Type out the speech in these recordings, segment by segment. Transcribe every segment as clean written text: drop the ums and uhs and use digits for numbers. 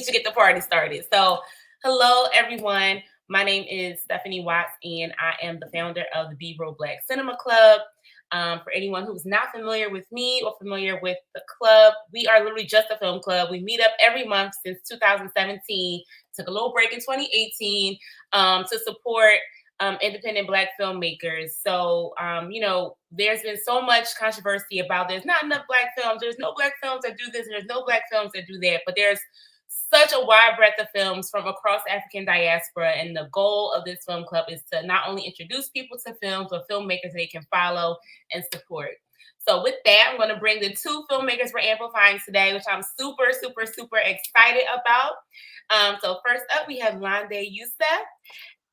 to get the party started. So, hello everyone. My name is Stephanie Watts, and I am the founder of the B-Roll Black Cinema Club. For anyone who's not familiar with me or familiar with the club, we are literally just a film club. We meet up every month since 2017. Took a little break in 2018 to support independent Black filmmakers. So, there's been so much controversy about there's not enough Black films. There's no Black films that do this, and there's no Black films that do that. But there's such a wide breadth of films from across African diaspora. And the goal of this film club is to not only introduce people to films, but filmmakers they can follow and support. So with that, I'm going to bring the two filmmakers we're amplifying today, which I'm super, super, super excited about. So first up, we have Lande Yoosuf.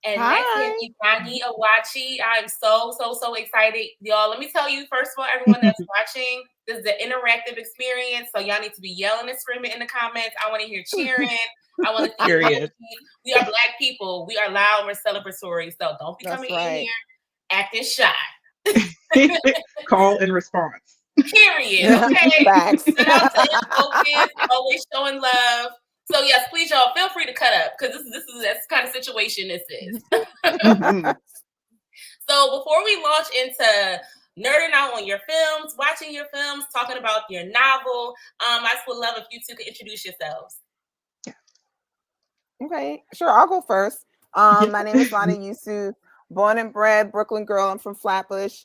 And Hi. next we have Ifeanyi Awachie. I'm so, so, so excited. Y'all, let me tell you, first of all, everyone that's watching, this is an interactive experience. So y'all need to be yelling and screaming in the comments. I want to hear cheering. I want to see emojis. We are Black people. We are loud. We're celebratory. So don't be coming in here acting shy. Call and response. Period. Okay. Facts. Shout out to Focus, always showing love. So yes, please, y'all, feel free to cut up because this is that's the kind of situation this is. So before we launch into nerding out on your films, watching your films, talking about your novel, I just would love if you two could introduce yourselves. Okay, sure. I'll go first. My name is Lande Yoosuf, born and bred Brooklyn girl. I'm from Flatbush.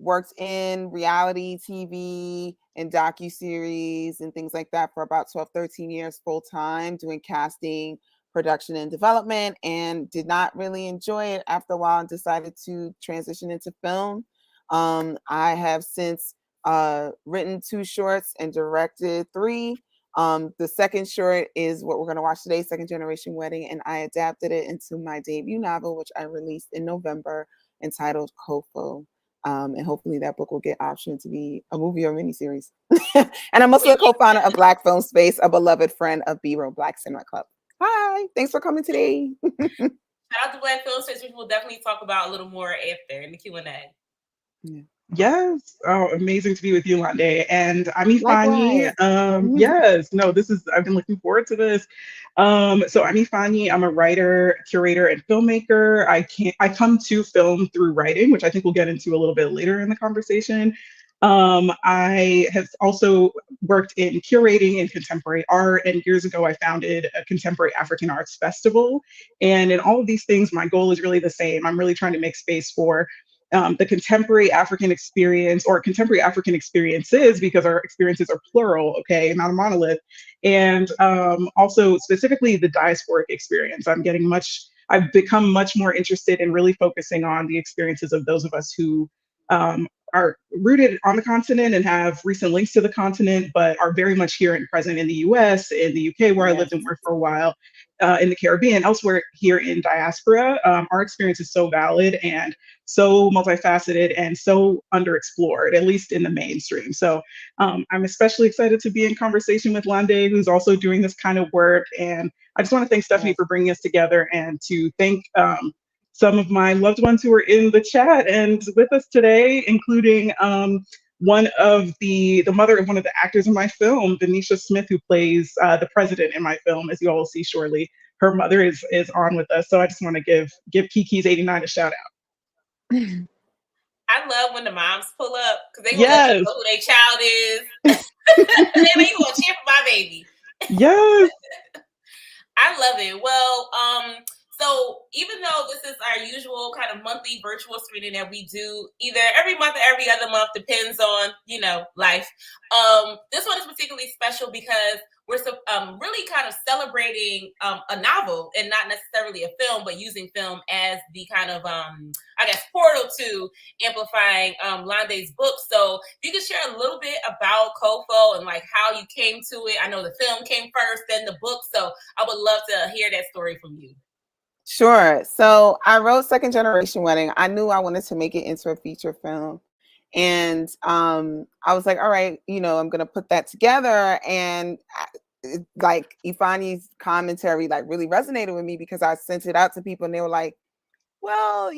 Worked in reality TV and docuseries and things like that for about 12, 13 years full time, doing casting, production, and development, and did not really enjoy it after a while and decided to transition into film. I have since written 2 shorts and directed 3. The second short is what we're going to watch today, Second Generation Wedding, and I adapted it into my debut novel, which I released in November, entitled Kofo. And hopefully that book will get optioned to be a movie or miniseries. And I'm also a co-founder of Black Film Space, a beloved friend of B-Roll Black Cinema Club. Hi, thanks for coming today. Shout out to Black Film Space, which we'll definitely talk about a little more after in the Q&A. Yeah. Yes. Oh, amazing to be with you, Lande. And I'm Ifeanyi. Yes. No, I've been looking forward to this. So I'm Ifeanyi. I'm a writer, curator, and filmmaker. I come to film through writing, which I think we'll get into a little bit later in the conversation. I have also worked in curating in contemporary art, and years ago I founded a contemporary African arts festival. And in all of these things, my goal is really the same. I'm really trying to make space for the contemporary African experience, or contemporary African experiences, because our experiences are plural, okay, not a monolith. And also specifically the diasporic experience. I've become much more interested in really focusing on the experiences of those of us who are rooted on the continent and have recent links to the continent, but are very much here and present in the US, in the UK, where I lived and worked for a while, in the Caribbean, elsewhere here in diaspora. Our experience is so valid and so multifaceted and so underexplored, at least in the mainstream. So I'm especially excited to be in conversation with Lande, who's also doing this kind of work. And I just want to thank Stephanie for bringing us together, and to thank some of my loved ones who are in the chat and with us today, including one of the mother of one of the actors in my film, Venetia Smith, who plays the president in my film, as you all will see shortly. Her mother is on with us. So I just want to give Kiki's 89 a shout out. I love when the moms pull up because they want to know who their child is. They want to cheer for my baby. Yes. I love it. Well, so even though this is our usual kind of monthly virtual screening that we do either every month or every other month, depends on, life. This one is particularly special because we're really kind of celebrating a novel, and not necessarily a film, but using film as the kind of, portal to amplifying Lande's book. So if you could share a little bit about Kofo and like how you came to it. I know the film came first, then the book. So I would love to hear that story from you. Sure. So I wrote Second Generation Wedding. I knew I wanted to make it into a feature film. And I was like, all right, I'm going to put that together. And like Ifeanyi's commentary like really resonated with me, because I sent it out to people and they were like, well,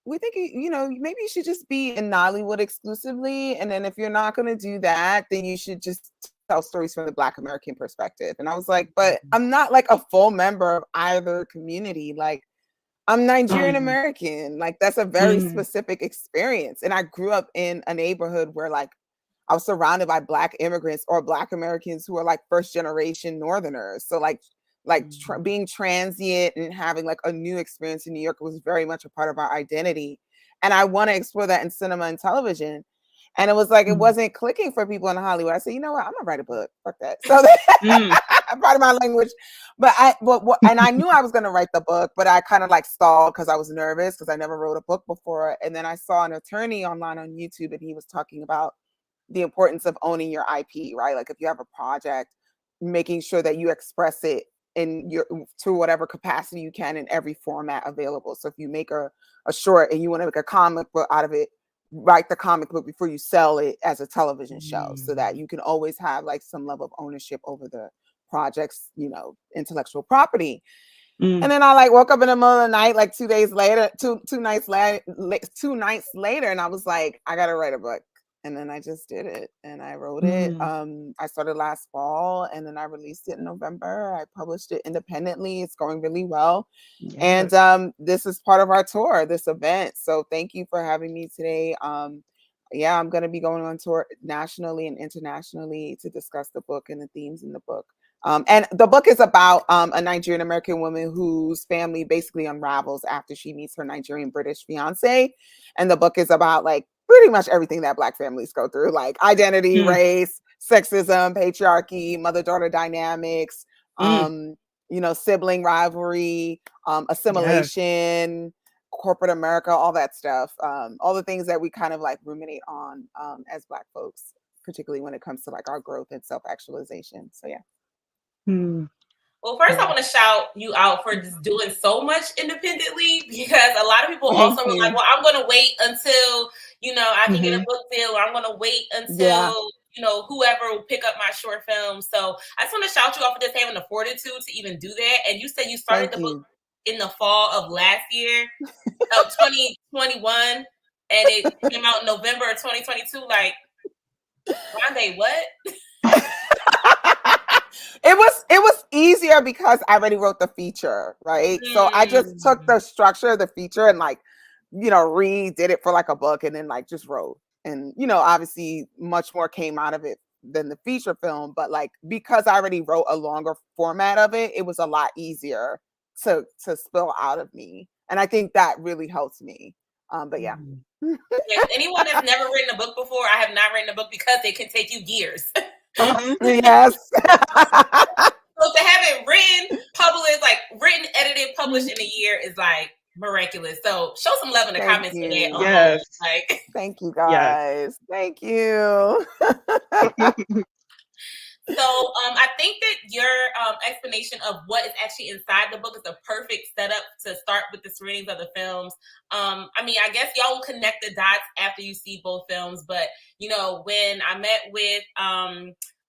we think, maybe you should just be in Nollywood exclusively. And then if you're not going to do that, then you should just tell stories from the Black American perspective. And I was like, but I'm not like a full member of either community. Like, I'm Nigerian Mm, American. Like, that's a very mm, specific experience. And I grew up in a neighborhood where like I was surrounded by Black immigrants or Black Americans who are like first generation Northerners. So like being transient and having like a new experience in New York was very much a part of our identity. And I want to explore that in cinema and television. And it was like it mm, wasn't clicking for people in Hollywood. I said, you know what? I'm gonna write a book. Fuck that. So mm, part of my language. And I knew I was gonna write the book, but I kind of like stalled because I was nervous because I never wrote a book before. And then I saw an attorney online on YouTube, and he was talking about the importance of owning your IP, right? Like if you have a project, making sure that you express it in your to whatever capacity you can in every format available. So if you make a short and you want to make a comic book out of it, write the comic book before you sell it as a television show so that you can always have like some level of ownership over the project's, intellectual property. mm. And then I like woke up in the middle of the night, like 2 days later, two nights later, 2 nights later, and I was like, I gotta write a book. And then I just did it, and I wrote it. Mm. I started last fall, and then I released it in November. I published it independently. It's going really well, and Yes. this is part of our tour, this event. So thank you for having me today. Yeah, I'm going to be going on tour nationally and internationally to discuss the book and the themes in the book. And the book is about a Nigerian American woman whose family basically unravels after she meets her Nigerian British fiance. And the book is about like pretty much everything that Black families go through, like identity, Mm, race, sexism, patriarchy, mother-daughter dynamics, mm. sibling rivalry, Yes. assimilation, corporate America, all that stuff, all the things that we kind of like ruminate on as Black folks, particularly when it comes to like our growth and self-actualization. So yeah. Mm. Well, first, I Yeah. want to shout you out for just doing so much independently, because a lot of people Thank also were like, you. well, I'm going to wait until, I can get a Hmm. book deal, or I'm going to wait Yeah. until, whoever will pick up my short film. So I just want to shout you out for just having the fortitude to even do that. And you said you started Thank the book you. in the fall of last year, of 2021, and it came out in November of 2022. Like, Lande, what? It was easier because I already wrote the feature, right? So I just took Mm. the structure of the feature and like, redid it for like a book and then like just wrote. And obviously much more came out of it than the feature film, but like because I already wrote a longer format of it, it was a lot easier to spill out of me. And I think that really helps me. But yeah. Yes, anyone that's never written a book before, I have not written a book because it can take you years. Yes. So to have it written, published, like written, edited, published in a year is like miraculous. So show some love in the Thank comments for that you. alone. Yes. Like, Thank you Yes. guys. Thank you. so I think that your explanation of what is actually inside the book is a perfect setup to start with the screenings of the films. I mean, I guess y'all will connect the dots after you see both films, but when I met with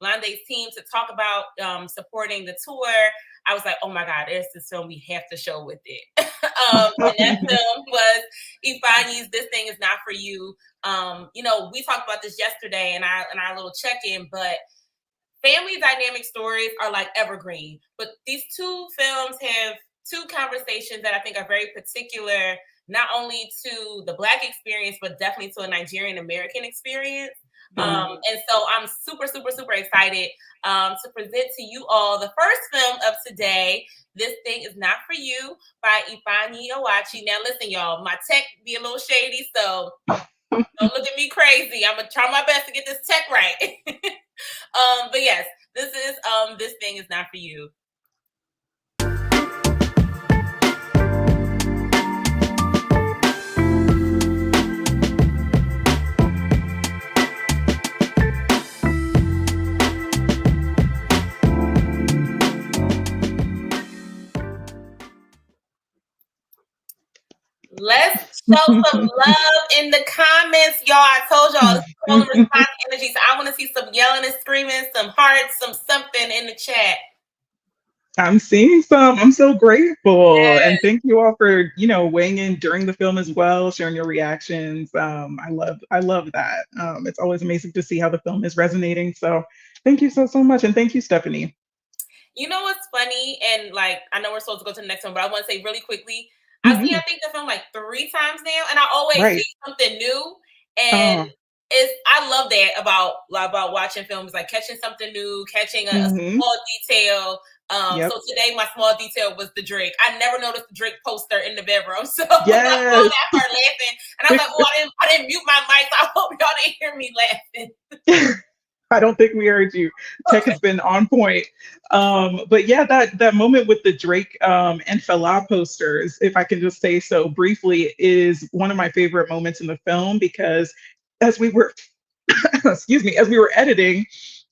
Lande's team to talk about supporting the tour, I was like, oh my God, there's this film we have to show with it. And that film was Ifeanyi's This Thing Is Not For You. We talked about this yesterday in our little check-in, but family dynamic stories are like evergreen. But these two films have two conversations that I think are very particular, not only to the Black experience, but definitely to a Nigerian-American experience. And so I'm super, super, super excited to present to you all the first film of today. This Thing Is Not For You by Ifeanyi Awachie. Now, listen, y'all, my tech be a little shady, so don't look at me crazy. I'm going to try my best to get this tech right. But yes, this is This Thing Is Not For You. Let's show some love in the comments, y'all. I told y'all, this is call and response energy. So I want to see some yelling and screaming, some hearts, some something in the chat. I'm seeing some. I'm so grateful. Yes. And thank you all for, weighing in during the film as well, sharing your reactions. I love that. It's always amazing to see how the film is resonating. So Thank you so much. And thank you, Stephanie. You know what's funny? And like, I know we're supposed to go to the next one, but I want to say really quickly, I've seen, Hmm. I think, the film like 3 times now, and I always Right. see something new. And Oh. I love that about watching films, like catching something new, catching a Hmm. small detail. Yep. So today my small detail was the Drake. I never noticed the Drake poster in the bedroom. So when I saw Yes. that, I started laughing, and I was like, "Oh, I didn't mute my mic. So I hope y'all didn't hear me laughing." I don't think we heard you. Tech Okay. has been on point. But yeah, that moment with the Drake and Fela posters, if I can just say so briefly, is one of my favorite moments in the film because as we were, excuse me, as we were editing,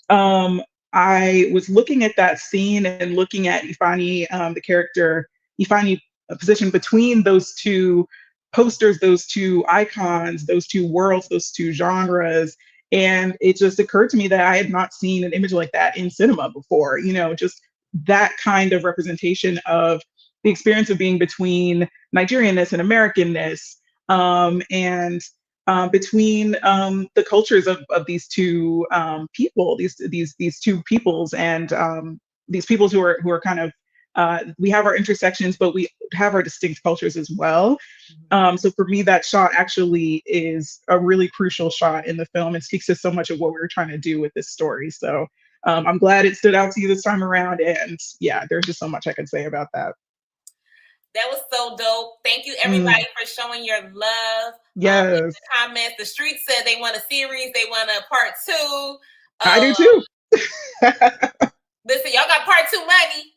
um, I was looking at that scene and looking at Ifeanyi, the character Ifeanyi, position between those two posters, those two icons, those two worlds, those two genres. And it just occurred to me that I had not seen an image like that in cinema before. Just that kind of representation of the experience of being between Nigerianness and Americanness, and between the cultures of these two people, these two peoples, and these peoples who are kind of we have our intersections, but we have our distinct cultures as well. So for me, that shot actually is a really crucial shot in the film and speaks to so much of what we were trying to do with this story. So I'm glad it stood out to you this time around. And yeah, there's just so much I could say about that. That was so dope. Thank you, Mm, everybody, for showing your love. In yes, the comments, the street said they want a series. They want a part 2. I do Uh, too. Listen, y'all got part 2 money.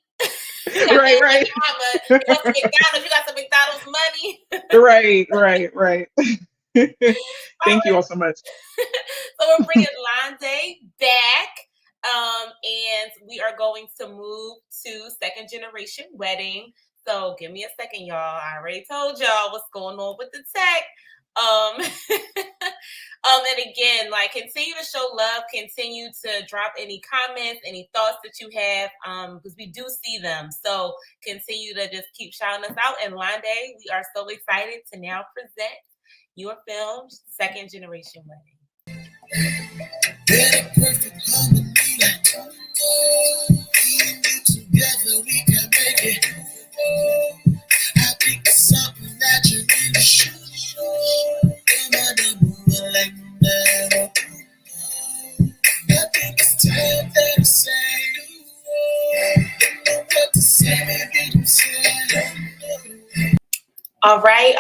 You got Right, that right, money, mama. You want some McDonald's? You got some McDonald's money. right, right, right. All Thank you right. all so much. So we're bringing Lande back. And we are going to move to Second Generation Wedding. So give me a second, y'all. I already told y'all what's going on with the tech. And again, like, continue to show love, continue to drop any comments, any thoughts that you have, because we do see them. So continue to just keep shouting us out. And Lande, we are so excited to now present your film, Second Generation Wedding. Perfect harmony. Together we can make it. I think it's something that you really should. Like that. I think it's time that I say. Don't know what to say, maybe don't say. All right,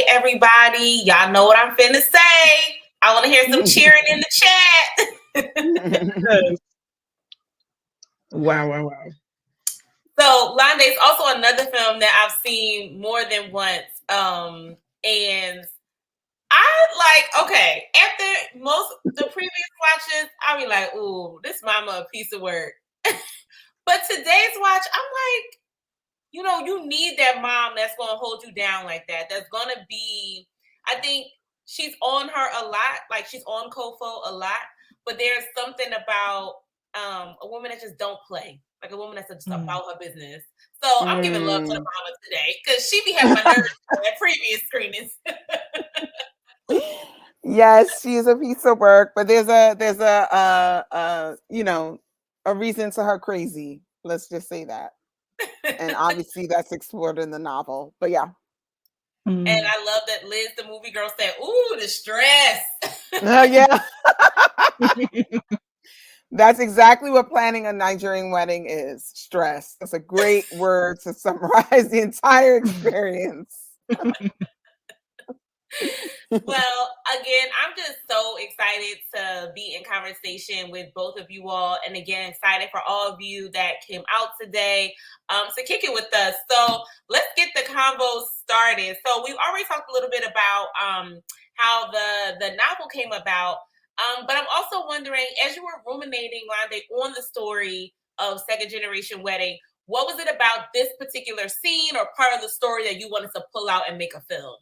everybody. Y'all know what I'm finna say. I want to hear some cheering in the chat. Yes. Wow, wow, wow. So Lande is also another film that I've seen more than once. And I like, okay, after most the previous watches, I'll be like, ooh, this mama a piece of work. But today's watch, I'm like, you need that mom that's going to hold you down like that. That's going to be, I think she's on her a lot. Like, she's on Kofo a lot. But there's something about a woman that just don't play. Like a woman that's just about her business. So I'm giving love to the mama today because she be having my nerves at previous screenings. Yes, she's a piece of work, but there's a a reason to her crazy. Let's just say that. And obviously that's explored in the novel. But yeah. And I love that Liz, the movie girl, said, ooh, the stress. Yeah. That's exactly what planning a Nigerian wedding is. Stress. That's a great word to summarize the entire experience. Well, again, I'm just so excited to be in conversation with both of you all. And again, excited for all of you that came out today to kick it with us. So let's get the convo started. So we've already talked a little bit about how the novel came about. But I'm also wondering, as you were ruminating, Lande, on the story of Second Generation Wedding, what was it about this particular scene or part of the story that you wanted to pull out and make a film?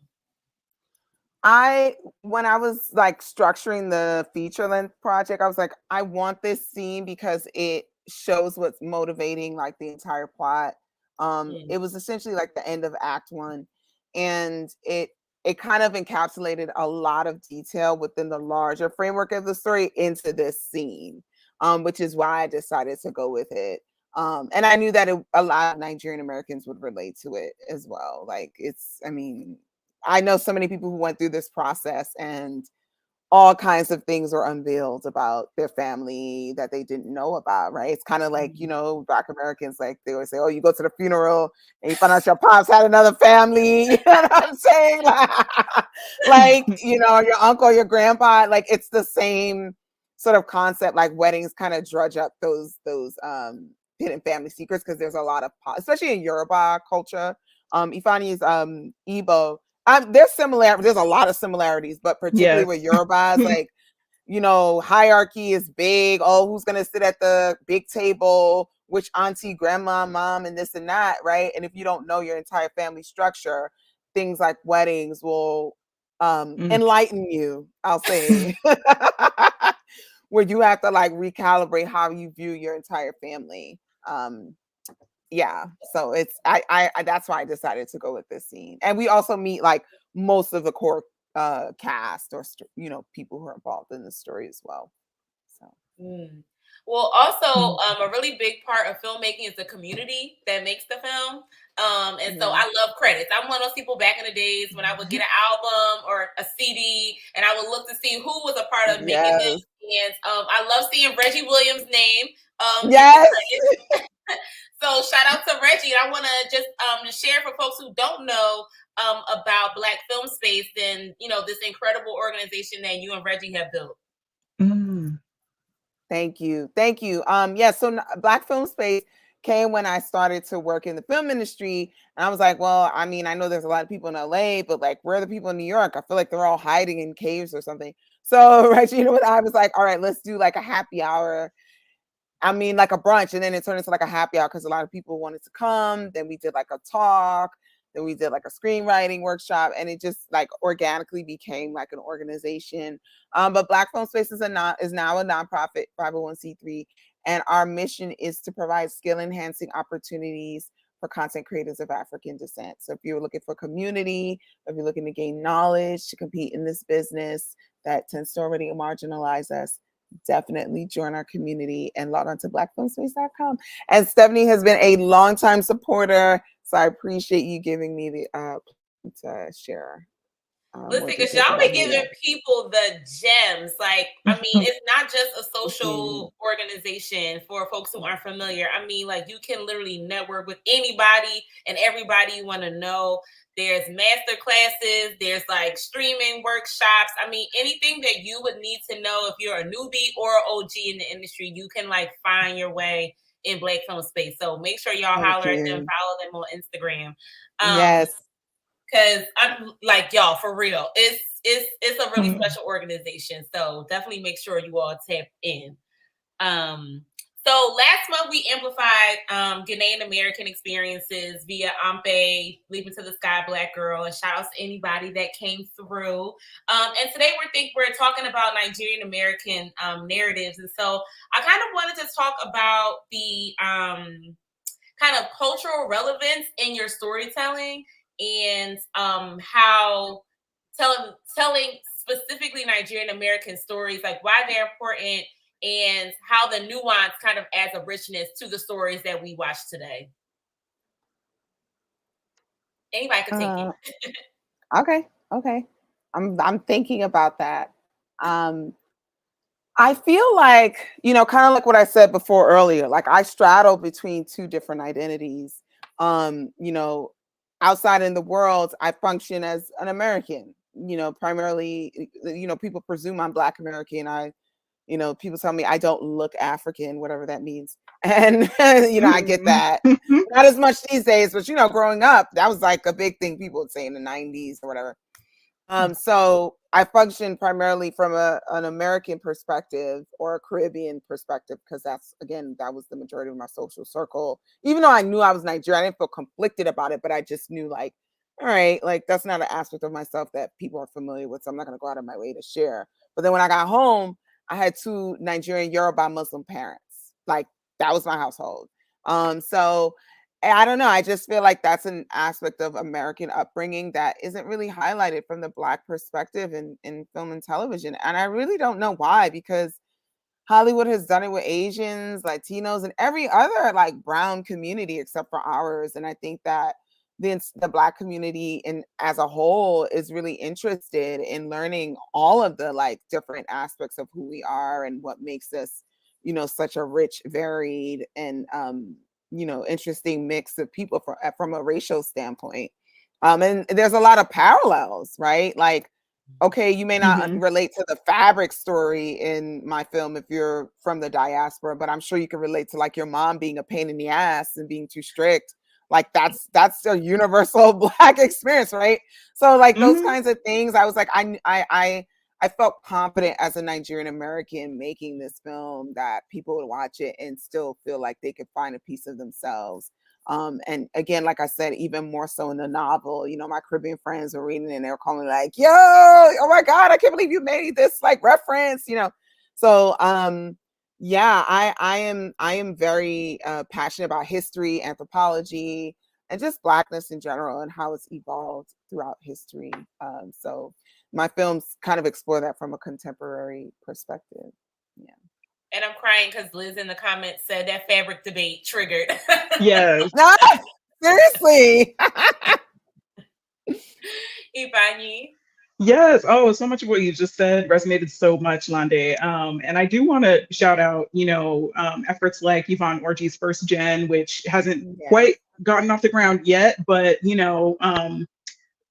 When I was like structuring the feature length project, I was like, I want this scene because it shows what's motivating like the entire plot. It was essentially like the end of Act 1, and it kind of encapsulated a lot of detail within the larger framework of the story into this scene. which is why I decided to go with it. And I knew that a lot of Nigerian Americans would relate to it as well. Like I mean, I know so many people who went through this process, and all kinds of things were unveiled about their family that they didn't know about, right? It's kind of like, Black Americans, like they always say, oh, you go to the funeral and you find out your pops had another family. You know what I'm saying? Like, your uncle, your grandpa, like it's the same sort of concept. Like weddings kind of drudge up those hidden family secrets, because there's a lot of, especially in Yoruba culture. Ifeanyi is Igbo. There's a lot of similarities, but particularly with Yorubas, like, hierarchy is big. Oh, who's going to sit at the big table? Which auntie, grandma, mom, and this and that, right? And if you don't know your entire family structure, things like weddings will enlighten you, I'll say, where you have to like recalibrate how you view your entire family. Yeah, so it's I that's why I decided to go with this scene. And we also meet like most of the core cast, or people who are involved in the story as well. So well, also a really big part of filmmaking is the community that makes the film. And so I love credits. I'm one of those people back in the days when I would get an album or a CD and I would look to see who was a part of making it. And I love seeing Reggie Williams' name. Yes. So shout out to Reggie. I want to just share for folks who don't know about Black Film Space and, this incredible organization that you and Reggie have built. Thank you. Yeah, so Black Film Space came when I started to work in the film industry. And I was like, well, I mean, I know there's a lot of people in LA, but like, where are the people in New York? I feel like they're all hiding in caves or something. So, Reggie, I was like, all right, let's do like a happy hour. I mean, like a brunch, and then it turned into like a happy hour because a lot of people wanted to come. Then we did like a talk. Then we did like a screenwriting workshop, and it just like organically became like an organization. But Black Film Space is now a nonprofit 501c3, and our mission is to provide skill enhancing opportunities for content creators of African descent. So if you're looking for community, if you're looking to gain knowledge to compete in this business that tends to already marginalize us, definitely join our community and log on to blackfilmspace.com. And Stephanie has been a longtime supporter, so I appreciate you giving me the to share. Listen, because y'all be giving people the gems. Like, I mean, it's not just a social organization for folks who aren't familiar. I mean, like, you can literally network with anybody and everybody you want to know. There's master classes. There's like streaming workshops. I mean, anything that you would need to know if you're a newbie or OG in the industry, you can like find your way in Black Film Space. So make sure y'all holler at them, follow them on Instagram. Yes. Because I'm like, y'all, for real, it's a really special organization. So definitely make sure you all tap in. So last month we amplified Ghanaian American experiences via Ampe, Leaping to the Sky, Black Girl, and shout outs to anybody that came through. And today we're talking about Nigerian American narratives. And so I kind of wanted to talk about the kind of cultural relevance in your storytelling, and how telling specifically Nigerian American stories, like why they're important and how the nuance kind of adds a richness to the stories that we watch today. Anybody can take it. Okay. I'm thinking about that. I feel like, kind of like what I said before earlier, like I straddle between two different identities. Outside in the world, I function as an American, primarily, people presume I'm Black American. People tell me I don't look African, whatever that means. And, I get that. Not as much these days, but, growing up, that was like a big thing people would say in the 90s or whatever. So I function primarily from an American perspective or a Caribbean perspective, because that was the majority of my social circle. Even though I knew I was Nigerian, I didn't feel conflicted about it, but I just knew like, all right, like that's not an aspect of myself that people are familiar with, so I'm not going to go out of my way to share. But then when I got home, I had two Nigerian Yoruba Muslim parents. Like that was my household. So I don't know. I just feel like that's an aspect of American upbringing that isn't really highlighted from the Black perspective in film and television. And I really don't know why, because Hollywood has done it with Asians, Latinos, and every other like brown community except for ours. And I think that the Black community and as a whole is really interested in learning all of the like different aspects of who we are and what makes us, you know, such a rich, varied, and you know, interesting mix of people from a racial standpoint. And there's a lot of parallels, right? Like, okay, you may not Mhm. relate to the fabric story in my film if you're from the diaspora, but I'm sure you can relate to like your mom being a pain in the ass and being too strict. Like that's a universal Black experience, right? So like those Mhm. kinds of things, I was like, I felt confident as a Nigerian American making this film that people would watch it and still feel like they could find a piece of themselves. And again, like I said, even more so in the novel, you know, my Caribbean friends were reading it and they were calling like, yo, oh my God, I can't believe you made this like reference, you know. So yeah, I am very passionate about history, anthropology, and just Blackness in general and how it's evolved throughout history. So my films kind of explore that from a contemporary perspective. Yeah. And I'm crying because Liz in the comments said that fabric debate triggered. Yes. No, seriously. Ifeanyi. Yes. Oh, so much of what you just said resonated so much, Lande. And I do want to shout out, efforts like Yvonne Orji's First Gen, which hasn't Yeah. quite gotten off the ground yet, but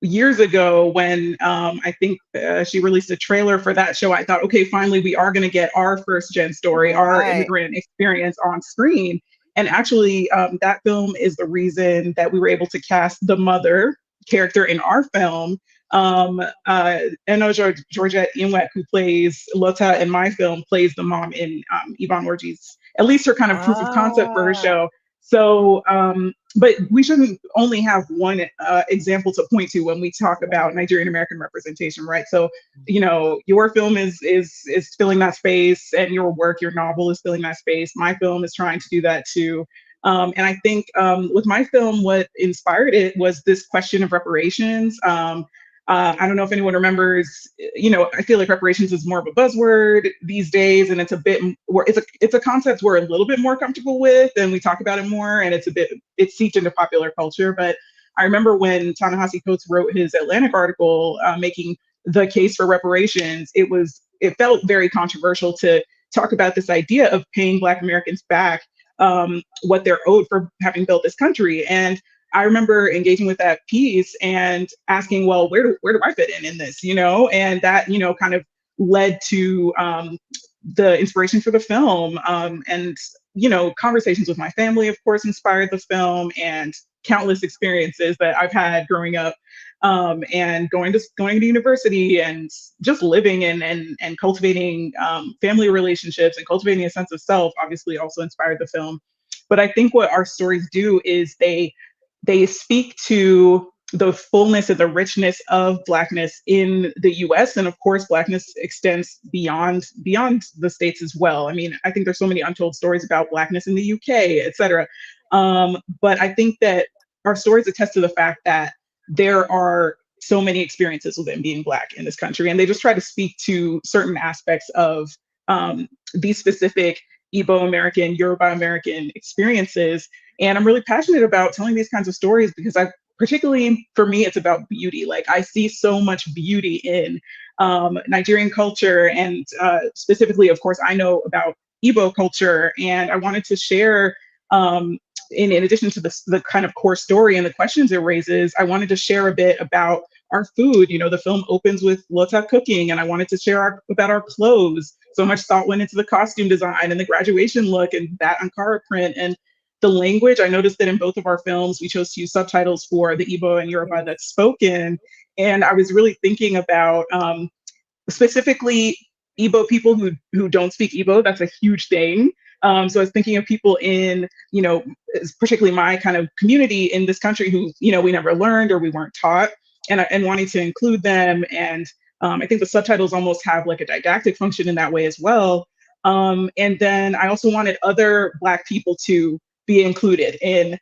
years ago when I think she released a trailer for that show, I thought, okay, finally we are going to get our first gen story, our Right. immigrant experience on screen. And actually, that film is the reason that we were able to cast the mother character in our film. Georgette Inwet, who plays Lota in my film, plays the mom in Yvonne Orji's, at least her kind of proof of concept for her Ah, show. So, but we shouldn't only have one example to point to when we talk about right. Nigerian American representation, right? So, your film is filling that space, and your work, your novel is filling that space. My film is trying to do that too. And I think with my film, what inspired it was this question of reparations. I don't know if anyone remembers, I feel like reparations is more of a buzzword these days, and it's a bit where it's a concept we're a little bit more comfortable with, and we talk about it more, and it's seeped into popular culture. But I remember when Ta-Nehisi Coates wrote his Atlantic article making the case for reparations, it felt very controversial to talk about this idea of paying Black Americans back what they're owed for having built this country. And I remember engaging with that piece and asking, well, where do I fit in this, And that, kind of led to the inspiration for the film. And, conversations with my family, of course, inspired the film, and countless experiences that I've had growing up, and going to university and just living and cultivating family relationships and cultivating a sense of self obviously also inspired the film. But I think what our stories do is they speak to the fullness and the richness of Blackness in the US. And of course, Blackness extends beyond the States as well. I mean, I think there's so many untold stories about Blackness in the UK, et cetera. But I think that our stories attest to the fact that there are so many experiences within being Black in this country. And they just try to speak to certain aspects of these specific Igbo American, Yoruba American experiences. And I'm really passionate about telling these kinds of stories because particularly for me, it's about beauty. Like I see so much beauty in Nigerian culture, and specifically, of course, I know about Igbo culture, and I wanted to share. In addition to the kind of core story and the questions it raises, I wanted to share a bit about our food. The film opens with Lota cooking, and I wanted to share about our clothes. So much thought went into the costume design and the graduation look and that Ankara print, and the language. I noticed that in both of our films, we chose to use subtitles for the Igbo and Yoruba Yes. that's spoken. And I was really thinking about specifically Igbo people who don't speak Igbo. That's a huge thing. So I was thinking of people in, particularly my kind of community in this country who, we never learned or we weren't taught, and wanting to include them. And I think the subtitles almost have like a didactic function in that way as well. And then I also wanted other Black people to be included in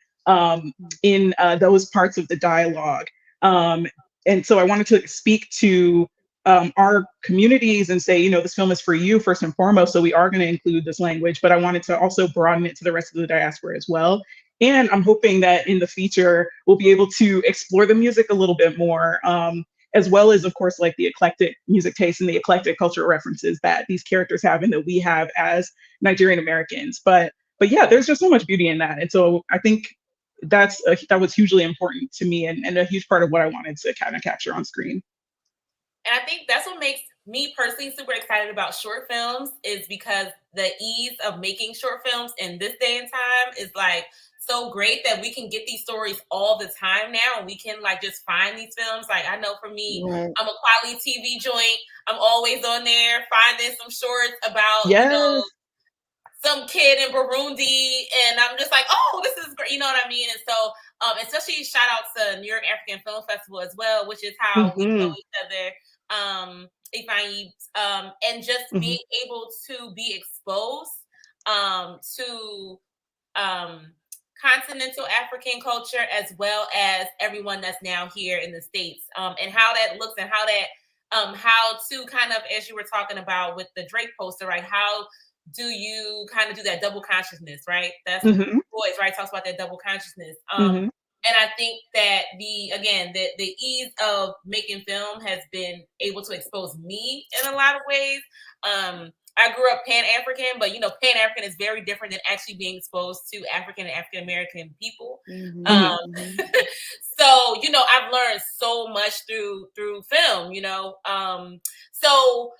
those parts of the dialogue. And so I wanted to speak to our communities and say, this film is for you first and foremost. So we are going to include this language, but I wanted to also broaden it to the rest of the diaspora as well. And I'm hoping that in the feature, we'll be able to explore the music a little bit more, as well as, of course, like the eclectic music taste and the eclectic cultural references that these characters have and that we have as Nigerian Americans. But yeah, there's just so much beauty in that. And so I think that was hugely important to me and a huge part of what I wanted to kind of capture on screen. And I think that's what makes me personally super excited about short films, is because the ease of making short films in this day and time is like so great that we can get these stories all the time now, and we can like just find these films. Like, I know for me, Right. I'm a quality TV joint. I'm always on there finding some shorts about, Yes. some kid in Burundi, and I'm just like, oh, this is great. You know what I mean? And so, especially shout out to New York African Film Festival as well, which is how we know each other. Ifeanyi, and just being able to be exposed to continental African culture, as well as everyone that's now here in the States, and how that looks, and how that how to kind of, as you were talking about with the Drake poster, right? How do you kind of do that double consciousness, right? That's Boys, right? Talks about that double consciousness. And I think that the ease of making film has been able to expose me in a lot of ways. I grew up Pan-African, but Pan-African is very different than actually being exposed to African and African-American people. So, I've learned so much through film, so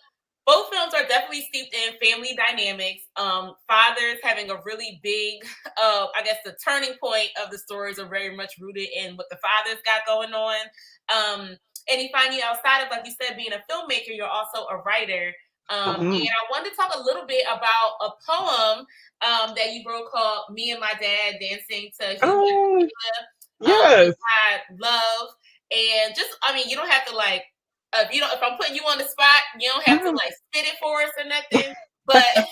both films are definitely steeped in family dynamics. Fathers having a really big, I guess the turning point of the stories are very much rooted in what the fathers got going on. And Ifeanyi, outside of, like you said, being a filmmaker, you're also a writer. And I wanted to talk a little bit about a poem that you wrote called "Me and My Dad Dancing to Yes. Love." And just, you don't have to like, if I'm putting you on the spot, you don't have to like spit it for us or nothing. But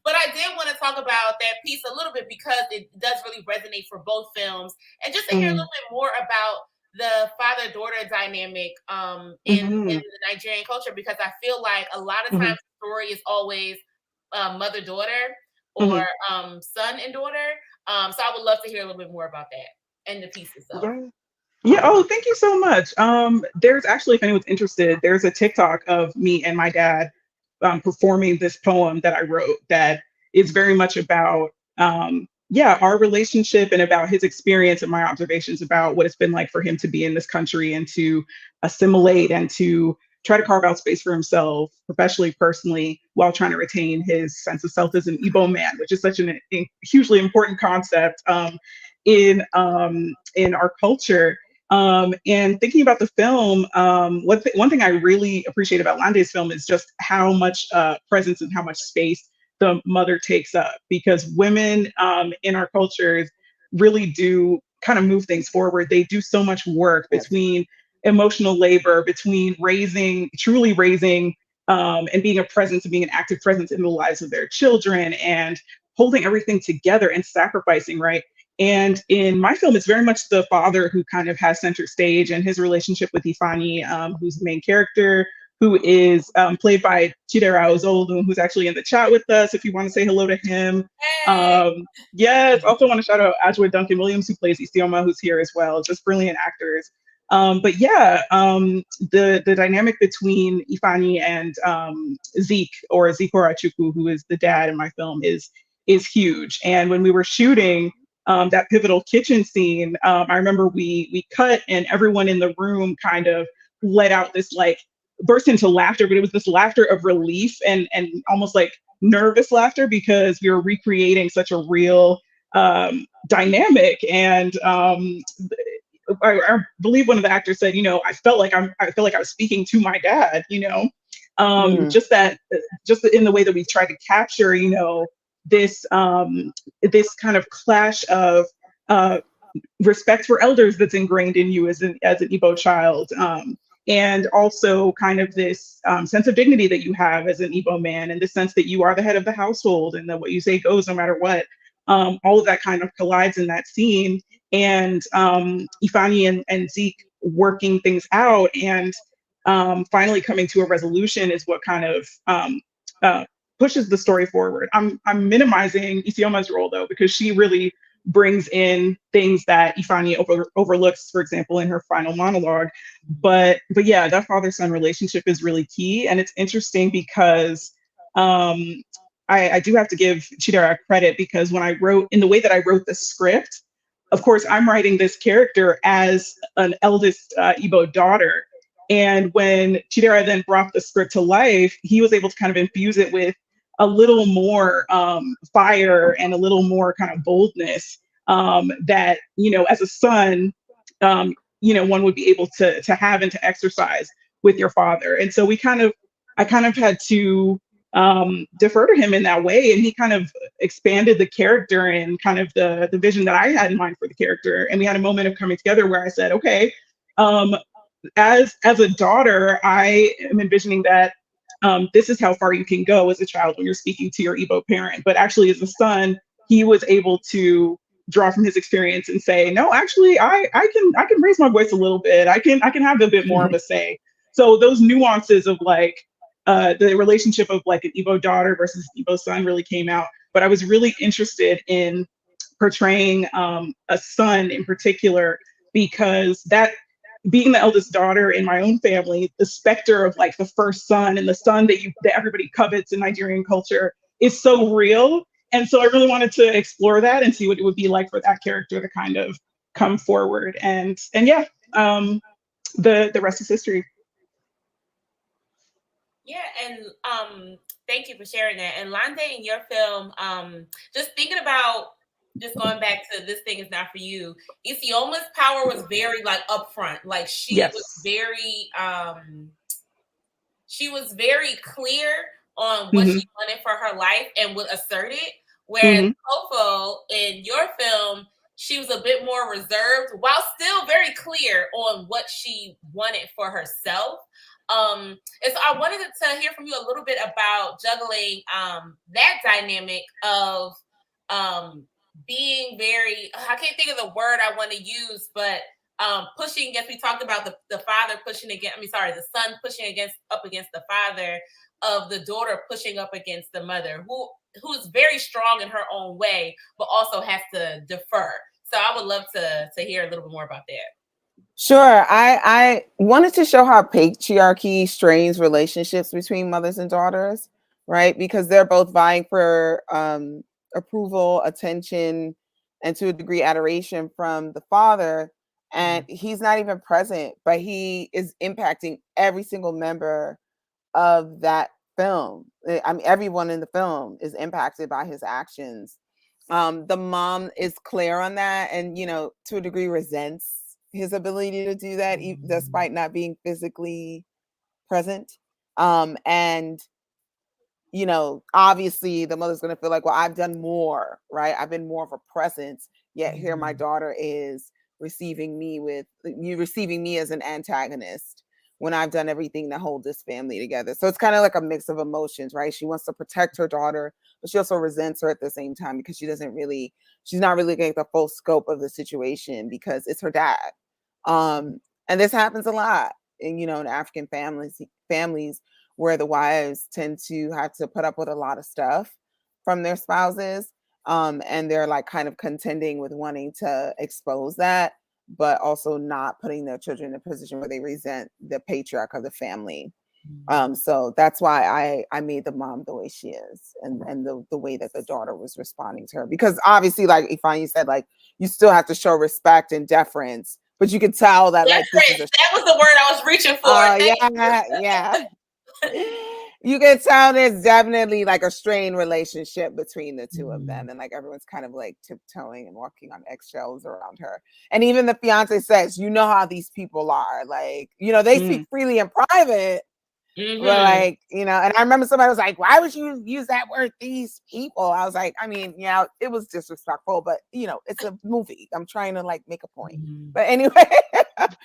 but I did want to talk about that piece a little bit, because it does really resonate for both films, and just to hear a little bit more about the father-daughter dynamic in the Nigerian culture, because I feel like a lot of times the story is always mother-daughter or son and daughter. So I would love to hear a little bit more about that and the piece itself. Yeah. Oh, thank you so much. There's actually, if anyone's interested, there's a TikTok of me and my dad performing this poem that I wrote that is very much about, our relationship, and about his experience and my observations about what it's been like for him to be in this country and to assimilate and to try to carve out space for himself professionally, personally, while trying to retain his sense of self as an Igbo man, which is such a hugely important concept in our culture. And thinking about the film, one thing I really appreciate about Lande's film is just how much presence and how much space the mother takes up, because women in our cultures really do kind of move things forward. They do so much work between emotional labor, between truly raising, and being a presence and being an active presence in the lives of their children, and holding everything together and sacrificing, right? And in my film, it's very much the father who kind of has center stage, and his relationship with Ifeanyi, who's the main character, who is played by Chidera Ozolu, who's actually in the chat with us, if you want to say hello to him. Yes, also want to shout out Ajwa Duncan Williams, who plays Isioma, who's here as well. Just brilliant actors. The dynamic between Ifeanyi and Zeke, or Zikora-Chukwu, who is the dad in my film, is huge. And when we were shooting that pivotal kitchen scene, I remember we cut, and everyone in the room kind of let out this like burst into laughter, but it was this laughter of relief and almost like nervous laughter, because we were recreating such a real dynamic. And I believe one of the actors said, I felt like I was speaking to my dad, just in the way that we tried to capture, this kind of clash of respect for elders that's ingrained in you as an Igbo child, and also kind of this sense of dignity that you have as an Igbo man, and the sense that you are the head of the household, and that what you say goes no matter what. All of that kind of collides in that scene, and Ifeanyi and Zeke working things out. And finally coming to a resolution is what kind of pushes the story forward. I'm minimizing Isioma's role though, because she really brings in things that Ifeanyi overlooks, for example, in her final monologue. But yeah, that father-son relationship is really key, and it's interesting because I do have to give Chidera credit, because when I wrote, in the way that I wrote the script, of course, I'm writing this character as an eldest Igbo daughter. And when Chidera then brought the script to life, he was able to kind of infuse it with a little more fire and a little more kind of boldness that, you know, as a son, you know, one would be able to have and to exercise with your father. And so I kind of had to defer to him in that way. And he kind of expanded the character and kind of the vision that I had in mind for the character. And we had a moment of coming together where I said, okay, as a daughter, I am envisioning that this is how far you can go as a child when you're speaking to your Igbo parent. But actually, as a son, he was able to draw from his experience and say, no, actually, I can raise my voice a little bit. I can have a bit more of a say. So those nuances of like the relationship of like an Igbo daughter versus Igbo son really came out. But I was really interested in portraying a son in particular, because that, being the eldest daughter in my own family, the specter of like the first son and the son that everybody covets in Nigerian culture is so real. And so I really wanted to explore that and see what it would be like for that character to kind of come forward. And yeah, the rest is history. Yeah, and thank you for sharing that. And Lande, in your film, just thinking about, just going back to This Thing Is Not For You, Isioma's power was very like upfront. Like she was very clear on what she wanted for her life and would assert it. Whereas Kofo, in your film, she was a bit more reserved while still very clear on what she wanted for herself. And so I wanted to hear from you a little bit about juggling that dynamic of being very, I can't think of the word I want to use, but pushing against, we talked about the father pushing against, the son pushing up against the father, of the daughter pushing up against the mother, who's very strong in her own way, but also has to defer. So I would love to hear a little bit more about that. Sure. I wanted to show how patriarchy strains relationships between mothers and daughters, right? Because they're both vying for approval, attention, and to a degree adoration from the father. And he's not even present, but he is impacting every single member of that film. I mean, everyone in the film is impacted by his actions. The mom is clear on that, and, you know, to a degree resents his ability to do that, despite not being physically present. And, you know, obviously the mother's going to feel like, well, I've done more, right? I've been more of a presence, yet here my daughter is receiving me as an antagonist when I've done everything to hold this family together. So it's kind of like a mix of emotions, right? She wants to protect her daughter, but she also resents her at the same time, because she's not really getting the full scope of the situation because it's her dad. And this happens a lot in, you know, in African families where the wives tend to have to put up with a lot of stuff from their spouses. And they're like kind of contending with wanting to expose that, but also not putting their children in a position where they resent the patriarch of the family. So that's why I made the mom the way she is, and the way that the daughter was responding to her. Because obviously, like Ifeanyi said, like, you still have to show respect and deference, but you could tell that that was the word I was reaching for. Yeah. You can tell there's definitely like a strained relationship between the two of them, and like everyone's kind of like tiptoeing and walking on eggshells around her. And even the fiance says, you know how these people are, like, you know, they speak freely in private, but like, you know. And I remember somebody was like, why would you use that word, these people? I was like, I mean, yeah, it was disrespectful, but, you know, it's a movie, I'm trying to like make a point. But anyway,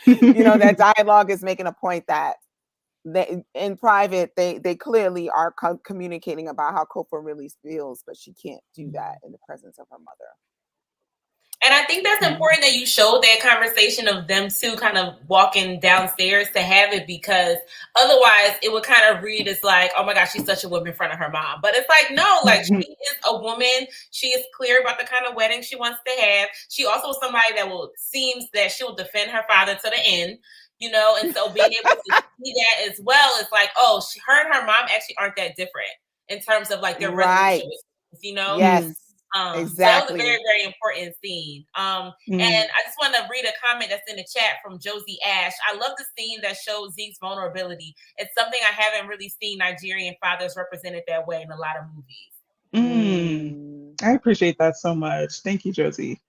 you know, that dialogue is making a point that they, in private, they clearly are communicating about how Kofa really feels, but she can't do that in the presence of her mother. And I think that's important that you showed that conversation of them two kind of walking downstairs to have it, because otherwise it would kind of read as like, oh my gosh, she's such a woman in front of her mom. But it's like, no, like she is a woman. She is clear about the kind of wedding she wants to have. She also is somebody that seems that she'll defend her father to the end, you know, and so being able to see that as well, it's like, oh, her and her mom actually aren't that different in terms of like their relationship, you know? Yes. Exactly. So that was a very, very important scene. And I just want to read a comment that's in the chat from Josie Ash. I love the scene that shows Zeke's vulnerability. It's something I haven't really seen Nigerian fathers represented that way in a lot of movies. I appreciate that so much. Thank you, Josie.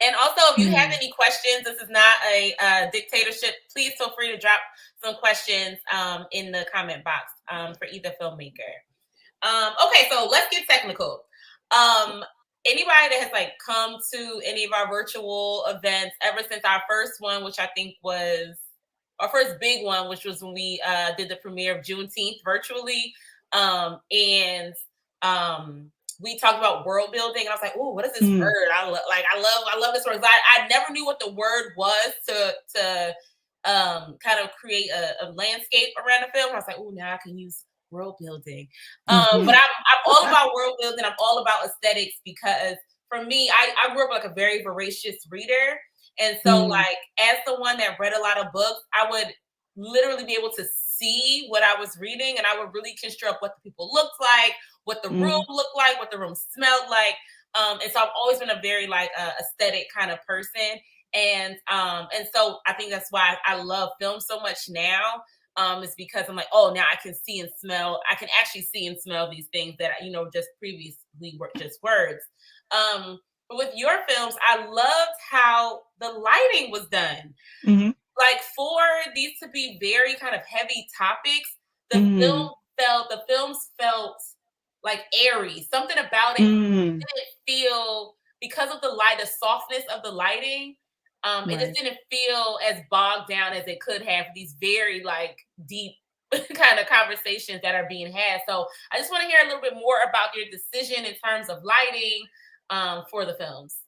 And also, if you have any questions, this is not a dictatorship. Please feel free to drop some questions in the comment box for either filmmaker. Okay, so let's get technical. Anybody that has like come to any of our virtual events ever since our first one, which I think was our first big one, which was when we did the premiere of Juneteenth virtually, we talked about world building, and I was like, "Oh, what is this word?" I love this word. I never knew what the word was to kind of create a landscape around the film. I was like, "Oh, now I can use world building." But I'm all about world building. I'm all about aesthetics, because for me, I grew up like a very voracious reader. And so like as the one that read a lot of books, I would literally be able to see what I was reading, and I would really construct what the people looked like, what the room looked like, what the room smelled like. And so I've always been a very like aesthetic kind of person. And so I think that's why I love film so much now. Is because I'm like, oh, now I can see and smell. I can actually see and smell these things that, you know, just previously were just words. But with your films, I loved how the lighting was done. Like for these to be very kind of heavy topics, the films felt like airy. Something about it didn't feel, because of the light, the softness of the lighting. It just didn't feel as bogged down as it could have, these very like deep kind of conversations that are being had. So I just want to hear a little bit more about your decision in terms of lighting for the films.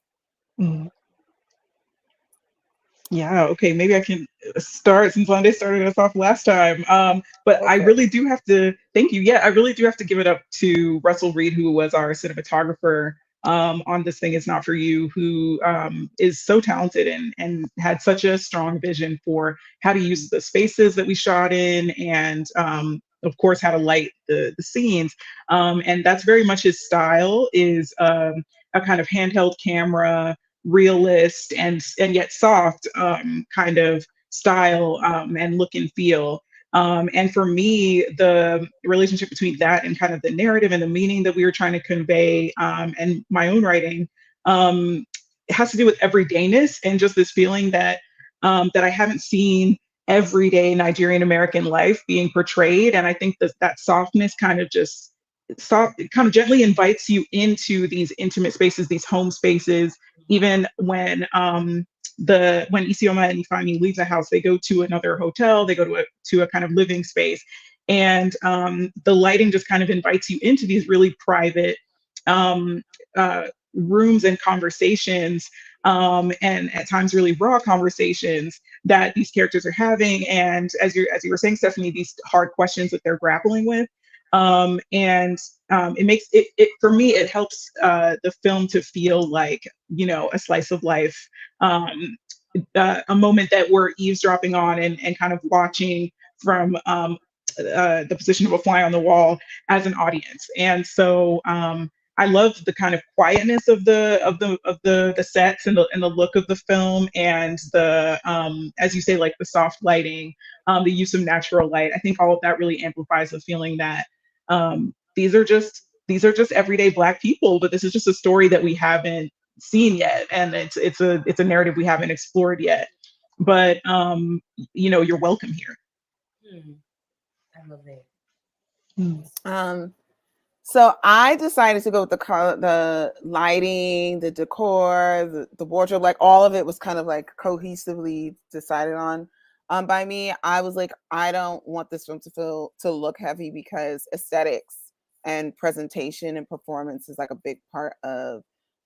Yeah, okay, maybe I can start since Lande started us off last time. But I really do have to thank you. Yeah, I really do have to give it up to Russell Reed, who was our cinematographer on This Thing Is Not For You, who is so talented and had such a strong vision for how to use the spaces that we shot in, and of course how to light the scenes. And that's very much his style, is a kind of handheld camera, realist and yet soft kind of style and look and feel. And for me, the relationship between that and kind of the narrative and the meaning that we were trying to convey, and my own writing, it has to do with everydayness and just this feeling that that I haven't seen everyday Nigerian-American life being portrayed. And I think that softness kind of just it kind of gently invites you into these intimate spaces, these home spaces. Even when when Isioma and Ifeanyi leave the house, they go to another hotel, they go to a kind of living space, and the lighting just kind of invites you into these really private rooms and conversations, and at times really raw conversations that these characters are having, and as you were saying, Stephanie, these hard questions that they're grappling with. It makes it for me, it helps the film to feel like, you know, a slice of life, a moment that we're eavesdropping on and kind of watching from the position of a fly on the wall as an audience. And so I love the kind of quietness of the sets and the look of the film, and the as you say, like the soft lighting, the use of natural light. I think all of that really amplifies the feeling that these are just everyday Black people, but this is just a story that we haven't seen yet, and it's a narrative we haven't explored yet. But you know, you're welcome here. I love it. So I decided to go with the lighting, the decor, the wardrobe, like all of it was kind of like cohesively decided on by me. I was like, I don't want this film to look heavy, because aesthetics and presentation and performance is like a big part of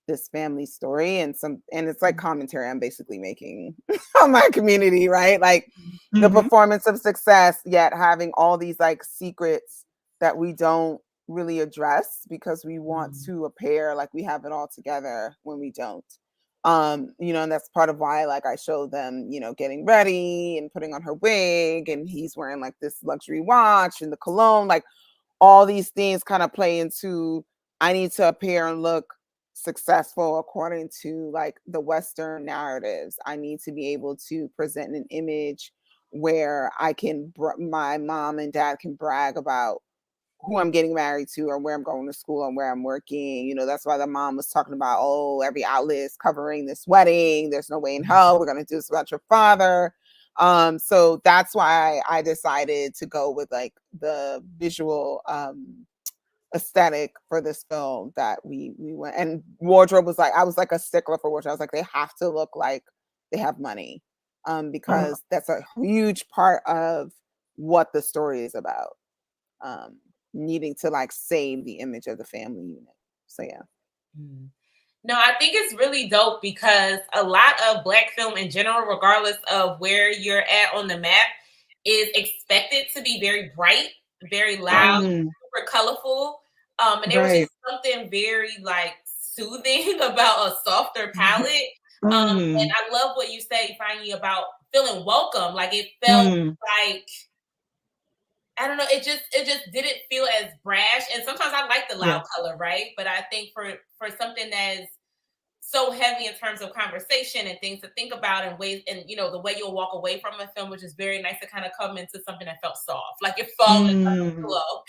this family story, and it's like commentary I'm basically making on my community, right? Like the performance of success, yet having all these like secrets that we don't really address because we want to appear like we have it all together when we don't. And that's part of why like I show them, getting ready and putting on her wig, and he's wearing like this luxury watch and the cologne, like all these things kind of play into I need to appear and look successful according to like the Western narratives. I need to be able to present an image where my mom and dad can brag about who I'm getting married to or where I'm going to school and where I'm working. That's why the mom was talking about, oh, every outlet is covering this wedding. There's no way in hell we're going to do this without your father. So that's why I decided to go with like the visual aesthetic for this film that we went, and wardrobe was like, I was like a stickler for wardrobe. I was like, they have to look like they have money, because that's a huge part of what the story is about. Needing to like save the image of the family unit. So yeah. No, I think it's really dope because a lot of Black film in general, regardless of where you're at on the map, is expected to be very bright, very loud, super colorful. And there was just something very like soothing about a softer palette. And I love what you say, Ifeanyi, about feeling welcome. Like it felt like, I don't know, it just didn't feel as brash. And sometimes I like the loud color, right? But I think for something that's so heavy in terms of conversation and things to think about and ways, and the way you'll walk away from a film, which is very nice to kind of come into something that felt soft, like you're falling on a pillow,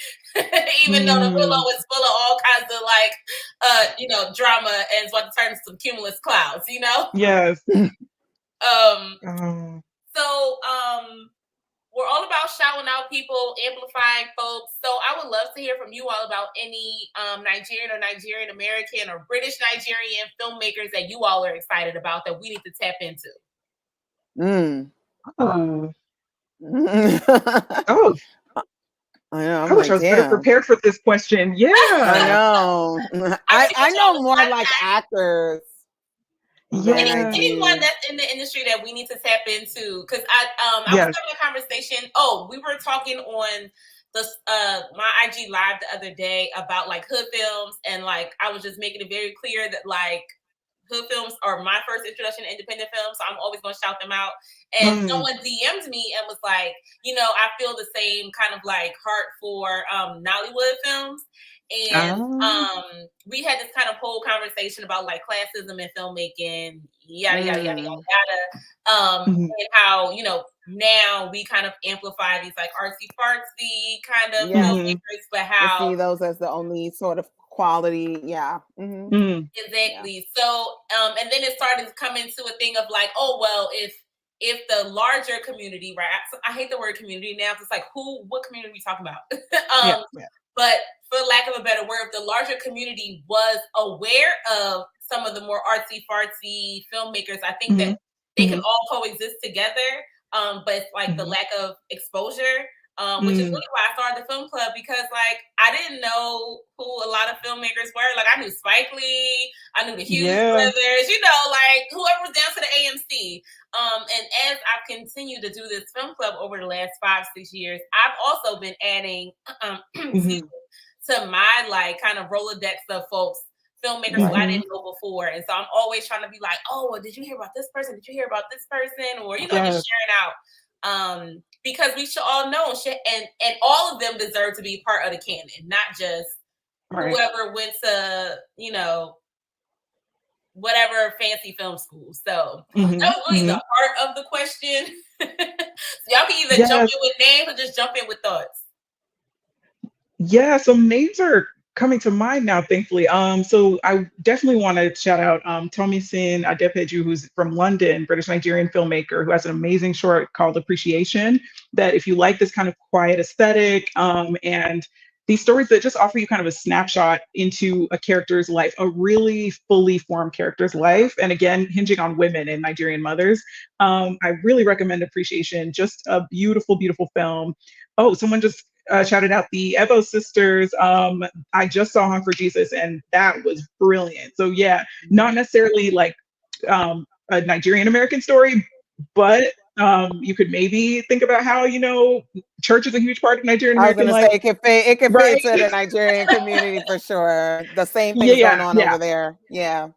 even though the pillow is full of all kinds of like drama and it's about to turn into some cumulus clouds, Yes. So we're all about shouting out people, amplifying folks. So I would love to hear from you all about any Nigerian or Nigerian-American or British Nigerian filmmakers that you all are excited about that we need to tap into. I know. I wish I was better prepared for this question. Yeah. I know. I know more like actors. Anyone that's in the industry that we need to tap into, because I was having a conversation. Oh, we were talking on the my IG live the other day about like hood films, and like I was just making it very clear that like hood films are my first introduction to independent films, so I'm always going to shout them out. And someone DM'd me and was like, I feel the same kind of like heart for Nollywood films. And we had this kind of whole conversation about like classism in filmmaking, yada yada yada yada, and how now we kind of amplify these like artsy fartsy kind of filmmakers, but how we see those as the only sort of quality, exactly. Yeah. So and then it started to come into a thing of like, oh well, if the larger community, right? I hate the word community now. It's like what community are we talking about? But for lack of a better word, if the larger community was aware of some of the more artsy fartsy filmmakers, I think that they can all coexist together. But it's like the lack of exposure, which is really why I started the film club, because like I didn't know who a lot of filmmakers were. Like I knew Spike Lee, I knew the Hughes brothers, like whoever was down to the AMC. And as I've continued to do this film club over the last 5-6 years, I've also been adding to my like kind of Rolodex of folks, filmmakers who I didn't know before. And so I'm always trying to be like, oh, well, did you hear about this person? Did you hear about this person? Or, just sharing out. Because we should all know and all of them deserve to be part of the canon, not just whoever went to, whatever fancy film school. So that was really the heart of the question. So y'all can either jump in with names or just jump in with thoughts. Yeah, some names are coming to mind now, thankfully. So I definitely want to shout out Tomisin Adepeju, who's from London, British Nigerian filmmaker, who has an amazing short called Appreciation, that if you like this kind of quiet aesthetic and these stories that just offer you kind of a snapshot into a character's life, a really fully formed character's life, and again, hinging on women and Nigerian mothers, I really recommend Appreciation. Just a beautiful, beautiful film. Oh, someone just shouted out the Evo sisters. I just saw Hunt for Jesus, and that was brilliant. So yeah, not necessarily like a Nigerian American story, but you could maybe think about how, church is a huge part of Nigerian I was American gonna say life, it could fit right? to the Nigerian community for sure. The same things Yeah, going on yeah. over there. Yeah.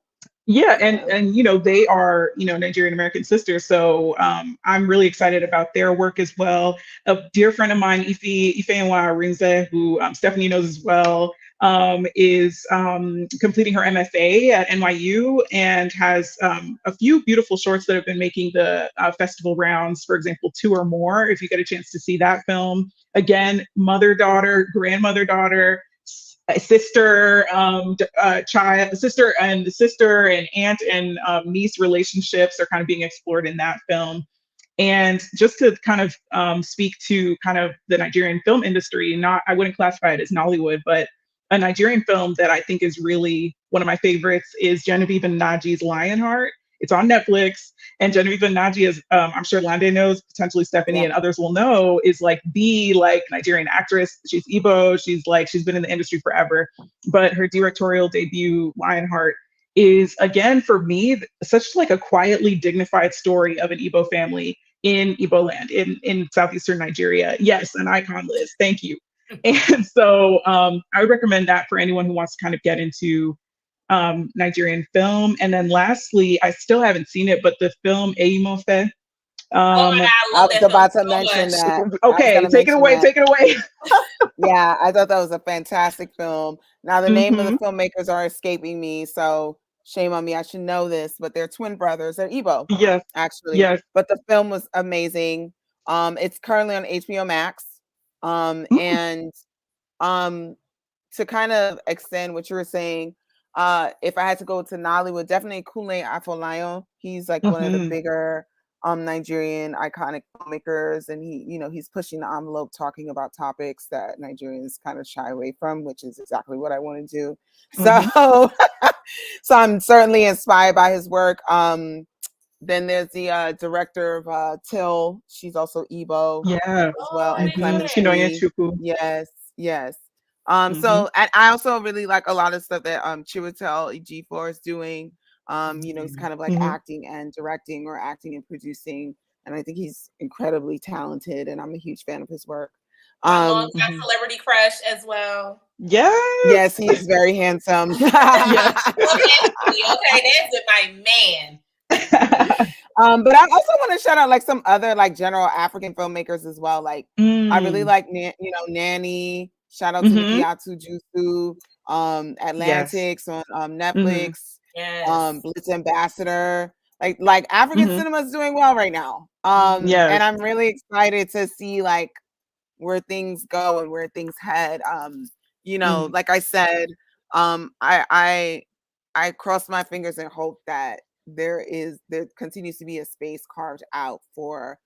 Yeah, Yeah. and they are, Nigerian American sisters. So I'm really excited about their work as well. A dear friend of mine, Ifeanyi Awachie, who Stephanie knows as well, is completing her MFA at NYU and has a few beautiful shorts that have been making the festival rounds. For example, Two or More. If you get a chance to see that film, again, mother daughter, grandmother daughter, sister, sister and aunt and niece relationships are kind of being explored in that film. And just to kind of speak to kind of the Nigerian film industry, I wouldn't classify it as Nollywood, but a Nigerian film that I think is really one of my favorites is Genevieve and Najee's Lionheart. It's on Netflix, and Genevieve and Najee, is I'm sure Lande knows, potentially Stephanie Yeah. and others will know, is like the Nigerian actress. She's Igbo. She's been in the industry forever, but her directorial debut, Lionheart, is again for me such like a quietly dignified story of an Igbo family in Igbo land in southeastern Nigeria. Yes, an icon, Liz. Thank you. And so I would recommend that for anyone who wants to kind of get into Nigerian film. And then lastly, I still haven't seen it, but the film Eimofe. Oh my God, I I love was that film about to so mention much. that. I was Okay, gonna take it mention away. that. Take it away. Yeah, I thought that was a fantastic film. Now the name of the Mhm. filmmakers are escaping me, so shame on me. I should know this, but they're twin brothers. They're Igbo, Yes. actually. Yes. But the film was amazing. It's currently on HBO Max. Mm. And to kind of extend what you were saying, if I had to go to Nollywood, definitely Kunle Afolayan. He's like one of the Mhm. bigger Nigerian iconic filmmakers, and he's pushing the envelope, talking about topics that Nigerians kind of shy away from, which is exactly what I want to do. Mhm. So, so I'm certainly inspired by his work. Then there's the director of Till. She's also Igbo Yeah. as well, Oh, I and didn't know Mhm. Clemens that. Chinonye Lee. Chukwu. Yes, yes. Mhm. So and I also really like a lot of stuff that Chiwetel Ejiofor is doing. He's kind of like Mhm. acting and directing, or acting and producing, and I think he's incredibly talented, and I'm a huge fan of his work. My longtime Mhm. celebrity crush as well. Yes. Yes, he is very handsome. Yes. Love Anthony. Okay, that's my man. But I also want to shout out like some other like general African filmmakers as well. Like I really Mm. like Nanny. Shout out to Mhm. Nikiatu Jusu. Yes. Atlantics on Mhm. Netflix. Yes. Blitz Ambassador. Like African Mhm. cinema is doing well right now. Yes. And I'm really excited to see like where things go and where things head. Mhm. Like I said, I cross my fingers and hope that there continues to be a space carved out for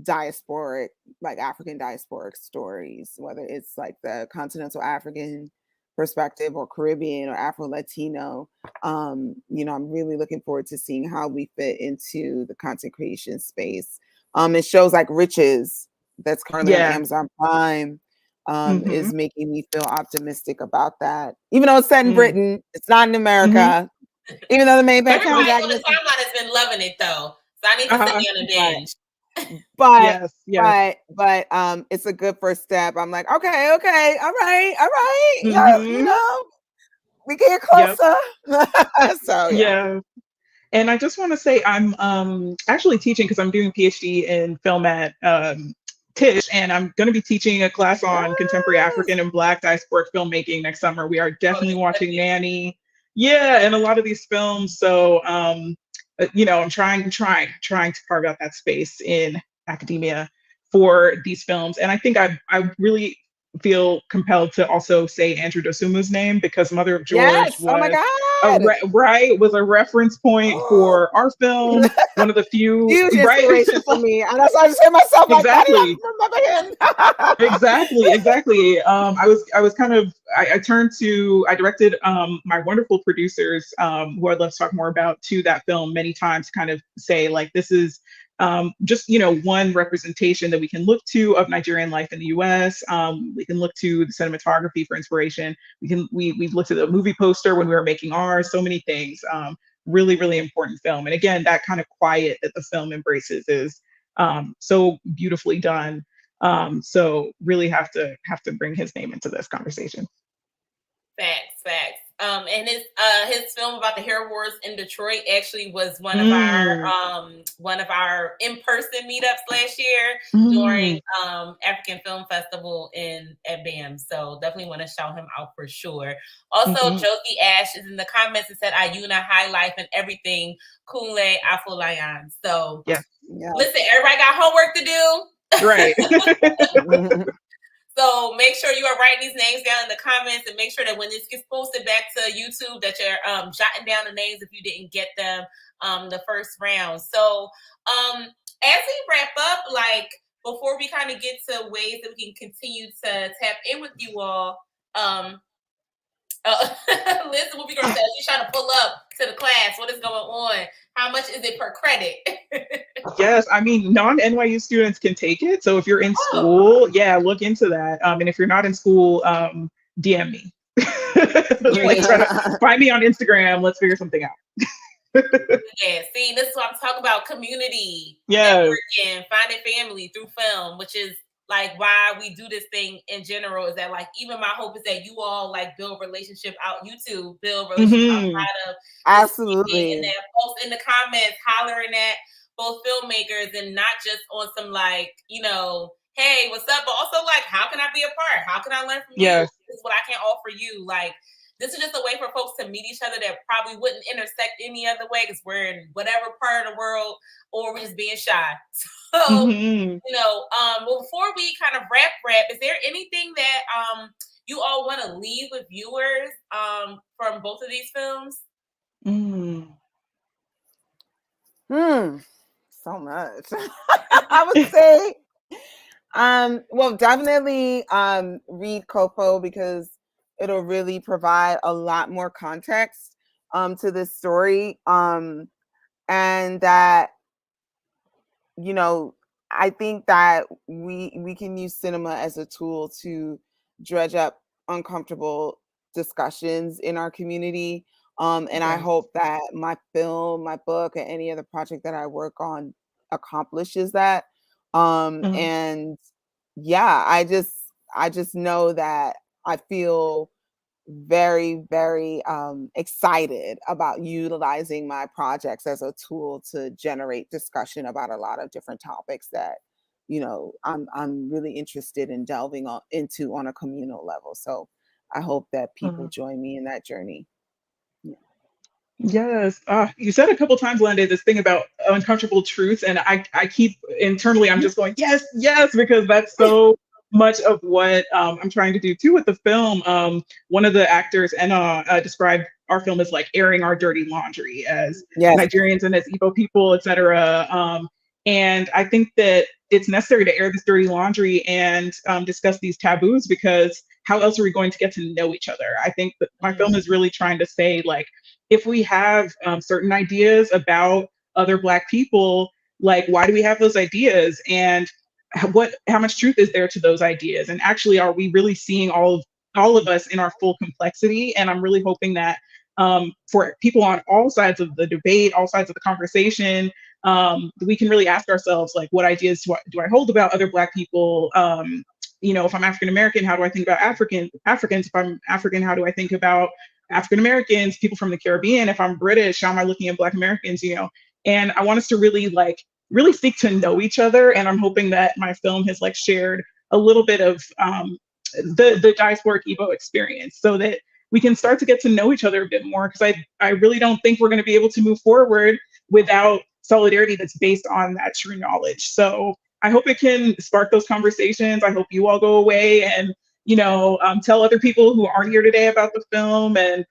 diasporic, like African diasporic stories, whether it's like the continental African perspective or Caribbean or Afro Latino. I'm really looking forward to seeing how we fit into the content creation space. It shows like Riches, that's currently on Yeah. Amazon Prime, Mhm. is making me feel optimistic about that. Even though it's set in Mm. Britain, it's not in Mhm. America. Even though the main Everybody on protagonist the is timeline has been loving it though. So I need to sit Uh-huh. me on a right. binge. But Yes. Yes. it's a good first step. I'm like, okay, all right. Yeah, Mhm. we get Yep. closer. So yeah. Yeah. And I just want to say I'm actually teaching because I'm doing a PhD in film at Tisch, and I'm going to be teaching a class on contemporary Yes. African and Black diasporic filmmaking next summer. We are Oh, definitely that's watching perfect. Nanny, yeah, and a lot of these films. So I'm trying to carve out that space in academia for these films, and I think I really feel compelled to also say Andrew Dosumu's name because Mother of George Yes. Oh my was God. was a reference point Oh. for our film. One of the few, Huge right? inspiration for me. And that's why I just hear myself like, why did Exactly. I remember him? Exactly. I was kind of I directed my wonderful producers who I'd love to talk more about to that film many times, to kind of say like this is just, you know, one representation that we can look to of Nigerian life in the US. We can look to the cinematography for inspiration. We've looked at the movie poster when we were making ours, so many things. Really, really important film. And again, that kind of quiet that the film embraces is so beautifully done. So really have to bring his name into this conversation. Facts. And his film about the hair wars in Detroit actually was one of our in-person meetups last year during African Film Festival at BAM. So definitely want to shout him out for sure. Also, Josie Ash is in the comments and said Ayuna High Life and everything Kunle Afolayan. So listen, everybody got homework to do. Right. So make sure you are writing these names down in the comments, and make sure that when this gets posted back to YouTube that you're jotting down the names if you didn't get them the first round. So as we wrap up, like before we kind of get to ways that we can continue to tap in with you all, Liz, the movie girl says she's trying to pull up to the class. What is going on? How much is it per credit? Yes, I mean, non-NYU students can take it. So if you're in school, look into that. And if you're not in school, DM me. Like, try to find me on Instagram. Let's figure something out. Yeah, see, this is what I'm talking about. Community, networking, finding family through film, which is like why we do this thing in general. Is that like even my hope is that you all like build relationship out YouTube, build relationship outside of absolutely, and then post in the comments hollering at both filmmakers and not just on some like, you know, hey, what's up? But also like, how can I be a part? How can I learn from you? This is what I can offer you. Like, this is just a way for folks to meet each other that probably wouldn't intersect any other way because we're in whatever part of the world or we're just being shy. So, you know, well, before we kind of wrap, is there anything that you all want to leave with viewers from both of these films? So much. I would say, well, definitely read Kopo because it'll really provide a lot more context to this story. And that, you know, I think that we can use cinema as a tool to dredge up uncomfortable discussions in our community. And I hope that my film, my book, and any other project that I work on accomplishes that. And yeah, I just know that I feel very, very excited about utilizing my projects as a tool to generate discussion about a lot of different topics that, you know, I'm really interested in delving into on a communal level. So I hope that people join me in that journey. Yes. You said a couple times, Lande, this thing about uncomfortable truths. And I keep internally, I'm just going, yes, because that's so much of what I'm trying to do too with the film. One of the actors, Enna, described our film as like airing our dirty laundry as Nigerians and as Igbo people, etc. And I think that it's necessary to air this dirty laundry and discuss these taboos because how else are we going to get to know each other? I think that my film is really trying to say, like, if we have certain ideas about other Black people, like, why do we have those ideas? And how much truth is there to those ideas? And actually, are we really seeing all of us in our full complexity? And I'm really hoping that for people on all sides of the debate, all sides of the conversation, we can really ask ourselves, like, what ideas do I hold about other Black people? You know, if I'm African American, how do I think about Africans? If I'm African, how do I think about African Americans, people from the Caribbean? If I'm British, how am I looking at Black Americans? You know, and I want us to really seek to know each other. And I'm hoping that my film has like shared a little bit of the diasporic Igbo experience so that we can start to get to know each other a bit more. Because I really don't think we're going to be able to move forward without solidarity that's based on that true knowledge. So I hope it can spark those conversations. I hope you all go away and, you know, tell other people who aren't here today about the film, and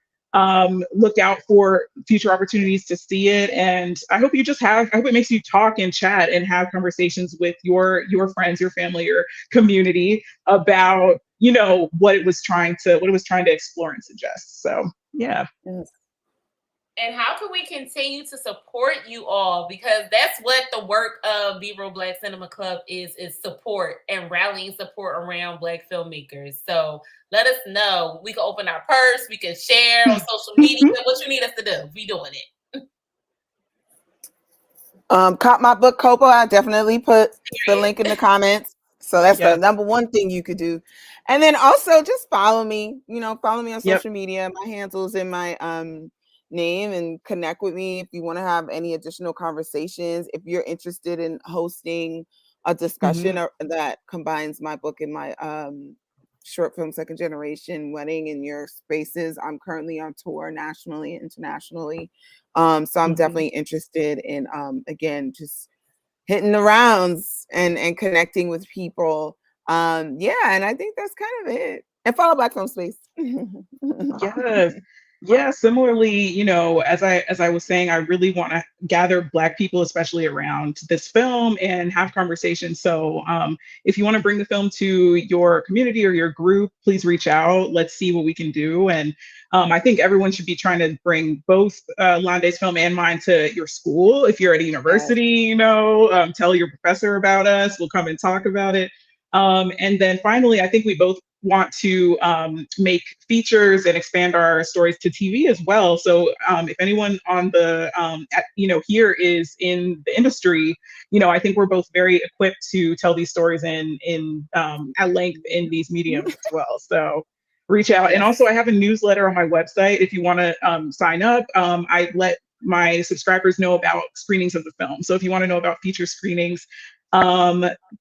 look out for future opportunities to see it. And I hope it makes you talk and chat and have conversations with your friends, your family, your community about, you know, what it was trying to explore and suggest. So yeah. And how can we continue to support you all? Because that's what the work of B-Roll Black Cinema Club is support and rallying support around Black filmmakers. So let us know. We can open our purse. We can share on social media. What you need us to do? We doing it. Caught my book, Copo. I definitely put the link in the comments. So that's the number one thing you could do. And then also just follow me. Follow me on social media. My handle's in my name, and connect with me if you want to have any additional conversations. If you're interested in hosting a discussion that combines my book and my short film Second Generation Wedding in your spaces. I'm currently on tour nationally and internationally. So I'm definitely interested in again just hitting the rounds and connecting with people. And I think that's kind of it. And follow Black Film Space. Yes. Yeah, similarly, as I was saying, I really want to gather Black people, especially around this film, and have conversations. So if you want to bring the film to your community or your group, please reach out. Let's see what we can do. And I think everyone should be trying to bring both Lande's film and mine to your school. If you're at a university, tell your professor about us. We'll come and talk about it. And then finally, I think we both want to make features and expand our stories to TV as well. So if anyone on the, here is in the industry, I think we're both very equipped to tell these stories in at length in these mediums as well. So reach out. Yes. And also I have a newsletter on my website. If you want to sign up, I let my subscribers know about screenings of the film. So if you want to know about feature screenings,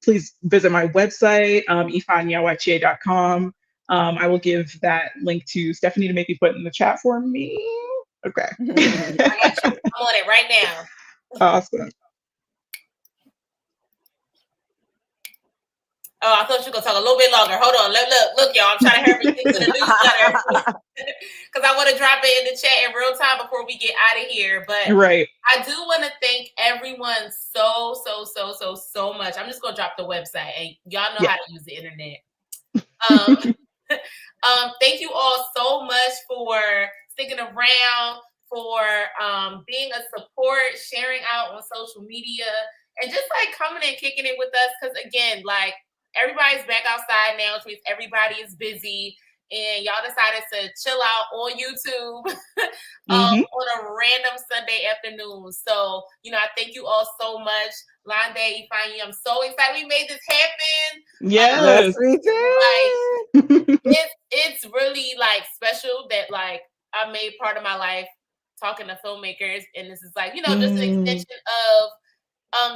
please visit my website, ifeanyiawachie.com. I will give that link to Stephanie to maybe put in the chat for me. Okay. I got you. I'm on it right now. Awesome. Oh, I thought you were going to talk a little bit longer. Hold on. Look, y'all. I'm trying to hurry to the newsletter because I want to drop it in the chat in real time before we get out of here. But right. I do want to thank everyone so much. I'm just going to drop the website, and y'all know how to use the internet. Thank you all so much for sticking around, for being a support, sharing out on social media, and just like coming and kicking it with us. Because again, like, everybody's back outside now, which means everybody is busy, and y'all decided to chill out on YouTube on a random Sunday afternoon. So, I thank you all so much. Lande, Ifeanyi, I'm so excited we made this happen. Yes, we did. Like, it's really like special that like I made part of my life talking to filmmakers, and this is like, just an extension of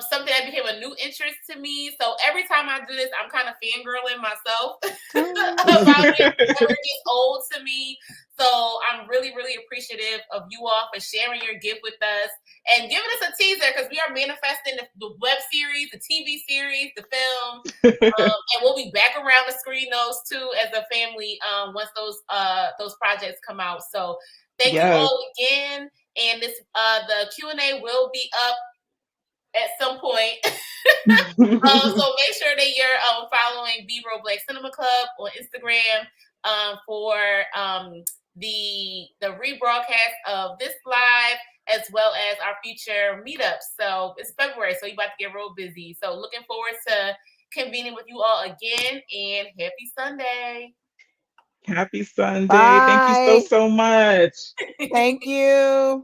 something that became a new interest to me. So every time I do this, I'm kind of fangirling myself about it. It gets old to me. So I'm really, really appreciative of you all for sharing your gift with us and giving us a teaser, because we are manifesting the web series, the TV series, the film, and we'll be back around to screen those too as a family once those projects come out. So thank you all again. And this the Q&A will be up at some point. So make sure that you're following B-Roll Black Cinema Club on Instagram for the rebroadcast of this live, as well as our future meetups. So it's February, so you're about to get real busy. So looking forward to convening with you all again, and happy Sunday. Happy Sunday. Bye. Thank you so much. Thank you.